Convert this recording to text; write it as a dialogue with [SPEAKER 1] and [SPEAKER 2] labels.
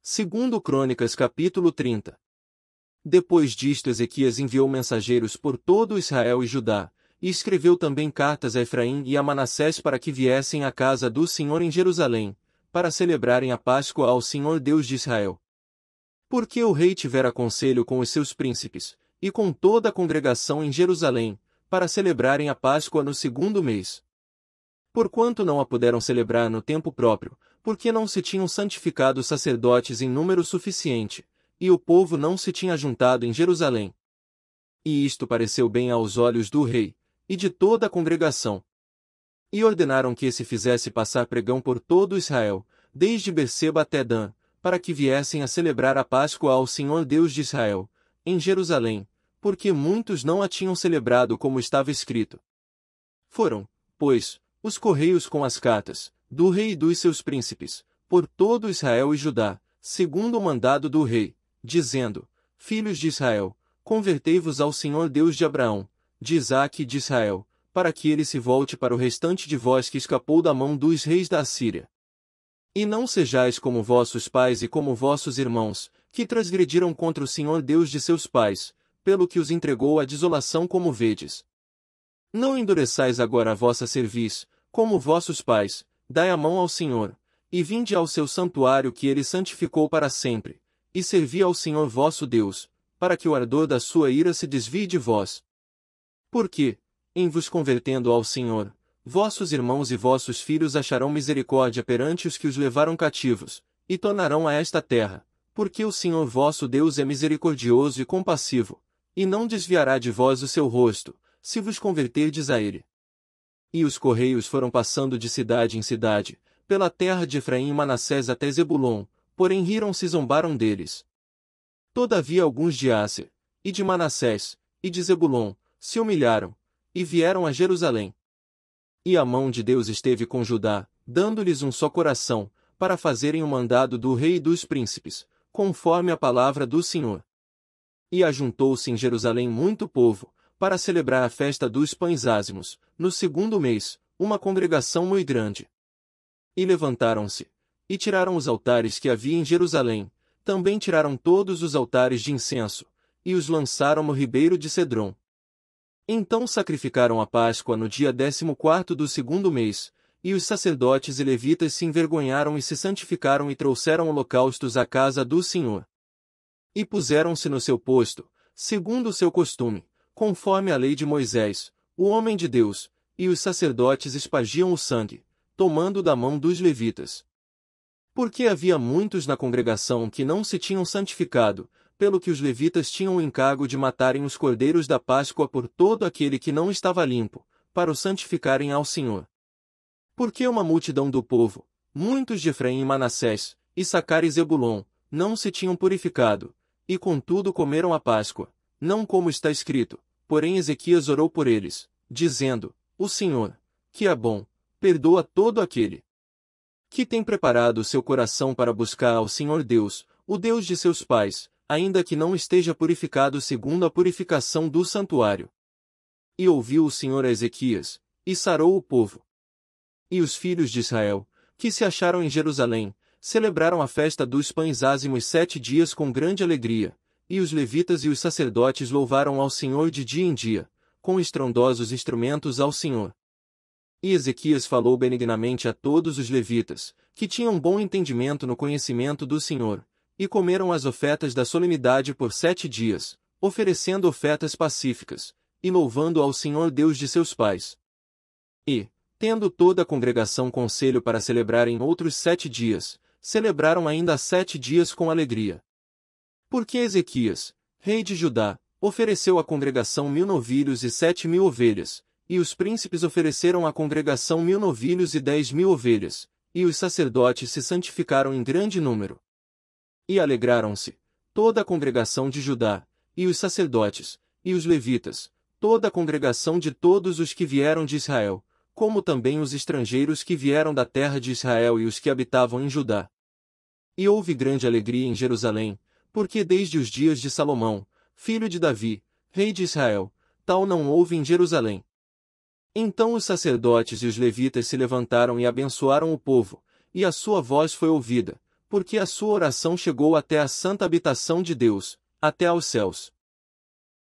[SPEAKER 1] Segundo Crônicas capítulo 30. Depois disto Ezequias enviou mensageiros por todo Israel e Judá, e escreveu também cartas a Efraim e a Manassés para que viessem à casa do Senhor em Jerusalém, para celebrarem a Páscoa ao Senhor Deus de Israel. Porque o rei tivera conselho com os seus príncipes, e com toda a congregação em Jerusalém, para celebrarem a Páscoa no segundo mês. Porquanto não a puderam celebrar no tempo próprio, porque não se tinham santificado sacerdotes em número suficiente, e o povo não se tinha juntado em Jerusalém. E isto pareceu bem aos olhos do rei, e de toda a congregação. E ordenaram que se fizesse passar pregão por todo Israel, desde Berseba até Dan, para que viessem a celebrar a Páscoa ao Senhor Deus de Israel, em Jerusalém, porque muitos não a tinham celebrado como estava escrito. Foram, pois, os correios com as cartas, do rei e dos seus príncipes, por todo Israel e Judá, segundo o mandado do rei, dizendo: Filhos de Israel, convertei-vos ao Senhor Deus de Abraão, de Isaque e de Israel, para que ele se volte para o restante de vós que escapou da mão dos reis da Assíria. E não sejais como vossos pais e como vossos irmãos, que transgrediram contra o Senhor Deus de seus pais, pelo que os entregou à desolação como vedes. Não endureçais agora a vossa cerviz, como vossos pais, dai a mão ao Senhor, e vinde ao seu santuário que ele santificou para sempre, e servi ao Senhor vosso Deus, para que o ardor da sua ira se desvie de vós. Porque, em vos convertendo ao Senhor, vossos irmãos e vossos filhos acharão misericórdia perante os que os levaram cativos, e tornarão a esta terra, porque o Senhor vosso Deus é misericordioso e compassivo, e não desviará de vós o seu rosto, se vos converterdes a ele. E os correios foram passando de cidade em cidade, pela terra de Efraim e Manassés até Zebulon, porém riram-se e zombaram deles. Todavia alguns de Asser, e de Manassés, e de Zebulon, se humilharam, e vieram a Jerusalém. E a mão de Deus esteve com Judá, dando-lhes um só coração, para fazerem o mandado do rei e dos príncipes, conforme a palavra do Senhor. E ajuntou-se em Jerusalém muito povo, para celebrar a festa dos pães ázimos, no segundo mês, uma congregação muito grande. E levantaram-se, e tiraram os altares que havia em Jerusalém, também tiraram todos os altares de incenso, e os lançaram no ribeiro de Cedron. Então sacrificaram a Páscoa no dia 14º do segundo mês, e os sacerdotes e levitas se envergonharam e se santificaram e trouxeram holocaustos à casa do Senhor. E puseram-se no seu posto, segundo o seu costume, conforme a lei de Moisés, o homem de Deus, e os sacerdotes espargiam o sangue, tomando da mão dos levitas. Porque havia muitos na congregação que não se tinham santificado, pelo que os levitas tinham o encargo de matarem os cordeiros da Páscoa por todo aquele que não estava limpo, para o santificarem ao Senhor. Porque uma multidão do povo, muitos de Efraim e Manassés, Issacar e Zebulon, não se tinham purificado, e contudo comeram a Páscoa, não como está escrito, porém Ezequias orou por eles, dizendo: O Senhor, que é bom, perdoa todo aquele que tem preparado o seu coração para buscar ao Senhor Deus, o Deus de seus pais, ainda que não esteja purificado segundo a purificação do santuário. E ouviu o Senhor a Ezequias, e sarou o povo. E os filhos de Israel, que se acharam em Jerusalém, celebraram a festa dos pães ázimos 7 dias com grande alegria, e os levitas e os sacerdotes louvaram ao Senhor de dia em dia, com estrondosos instrumentos ao Senhor. E Ezequias falou benignamente a todos os levitas, que tinham bom entendimento no conhecimento do Senhor, e comeram as ofertas da solenidade por 7 dias, oferecendo ofertas pacíficas, e louvando ao Senhor Deus de seus pais. E, tendo toda a congregação conselho para celebrarem outros 7 dias, celebraram ainda 7 dias com alegria. Porque Ezequias, rei de Judá, ofereceu à congregação 1000 novilhos e 7.000 ovelhas, e os príncipes ofereceram à congregação 1000 novilhos e 10.000 ovelhas, e os sacerdotes se santificaram em grande número. E alegraram-se, toda a congregação de Judá, e os sacerdotes, e os levitas, toda a congregação de todos os que vieram de Israel, como também os estrangeiros que vieram da terra de Israel e os que habitavam em Judá. E houve grande alegria em Jerusalém, porque desde os dias de Salomão, filho de Davi, rei de Israel, tal não houve em Jerusalém. Então os sacerdotes e os levitas se levantaram e abençoaram o povo, e a sua voz foi ouvida, porque a sua oração chegou até a santa habitação de Deus, até aos céus.